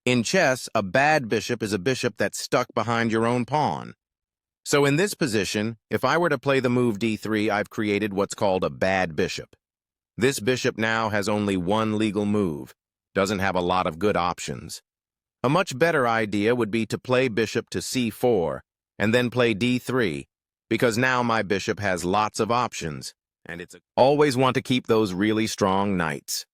In chess, a bad bishop is a bishop that's stuck behind your own pawn. So in this position, if I were to play the move d3, I've created what's called a bad bishop. This bishop now has only one legal move, doesn't have a lot of good options. A much better idea would be to play bishop to c4, and then play d3, because now my bishop has lots of options, and always want to keep those really strong knights.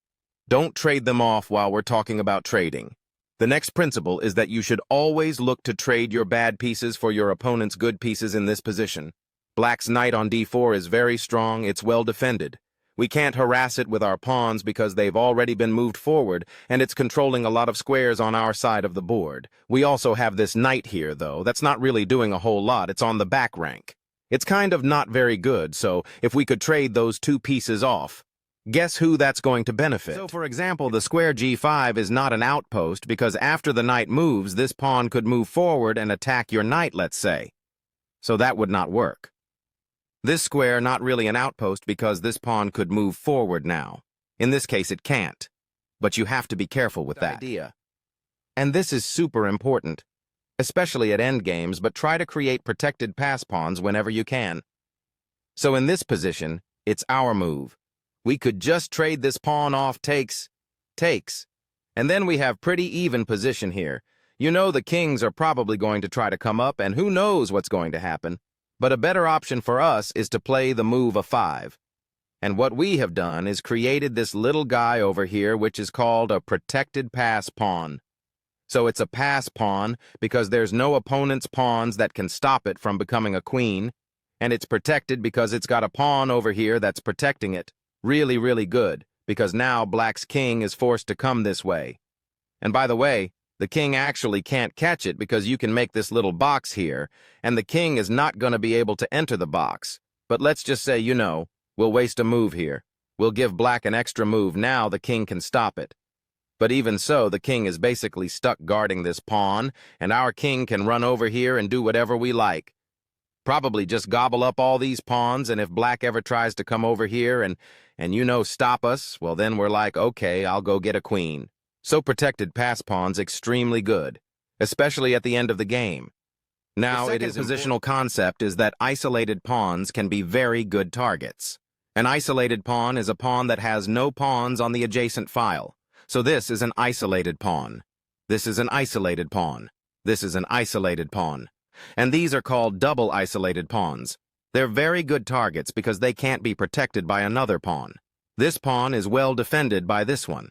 Don't trade them off while we're talking about trading. The next principle is that you should always look to trade your bad pieces for your opponent's good pieces in this position. Black's knight on d4 is very strong, it's well defended. We can't harass it with our pawns because they've already been moved forward, and it's controlling a lot of squares on our side of the board. We also have this knight here, though. That's not really doing a whole lot. It's on the back rank. It's kind of not very good, so if we could trade those two pieces off, guess who that's going to benefit? So, for example, the square g5 is not an outpost because after the knight moves, this pawn could move forward and attack your knight, let's say. So that would not work. This square not really an outpost because this pawn could move forward now. In this case, it can't. But you have to be careful with that. And this is super important, especially at endgames, but try to create protected pass pawns whenever you can. So in this position, it's our move. We could just trade this pawn off takes. And then we have pretty even position here. You know the kings are probably going to try to come up, and who knows what's going to happen. But a better option for us is to play the move a5. And what we have done is created this little guy over here, which is called a protected pass pawn. So it's a pass pawn because there's no opponent's pawns that can stop it from becoming a queen, and it's protected because it's got a pawn over here that's protecting it. Really, really good, because now Black's king is forced to come this way. And by the way, the king actually can't catch it because you can make this little box here, and the king is not going to be able to enter the box. But let's just say, we'll waste a move here. We'll give Black an extra move. Now the king can stop it. But even so, the king is basically stuck guarding this pawn, and our king can run over here and do whatever we like. Probably just gobble up all these pawns, and if Black ever tries to come over here and stop us, well then we're like, okay, I'll go get a queen. So protected pass pawns extremely good, especially at the end of the game. Now, it is positional concept is that isolated pawns can be very good targets. An isolated pawn is a pawn that has no pawns on the adjacent file. So this is an isolated pawn. This is an isolated pawn. This is an isolated pawn. And these are called double isolated pawns. They're very good targets because they can't be protected by another pawn. This pawn is well defended by this one.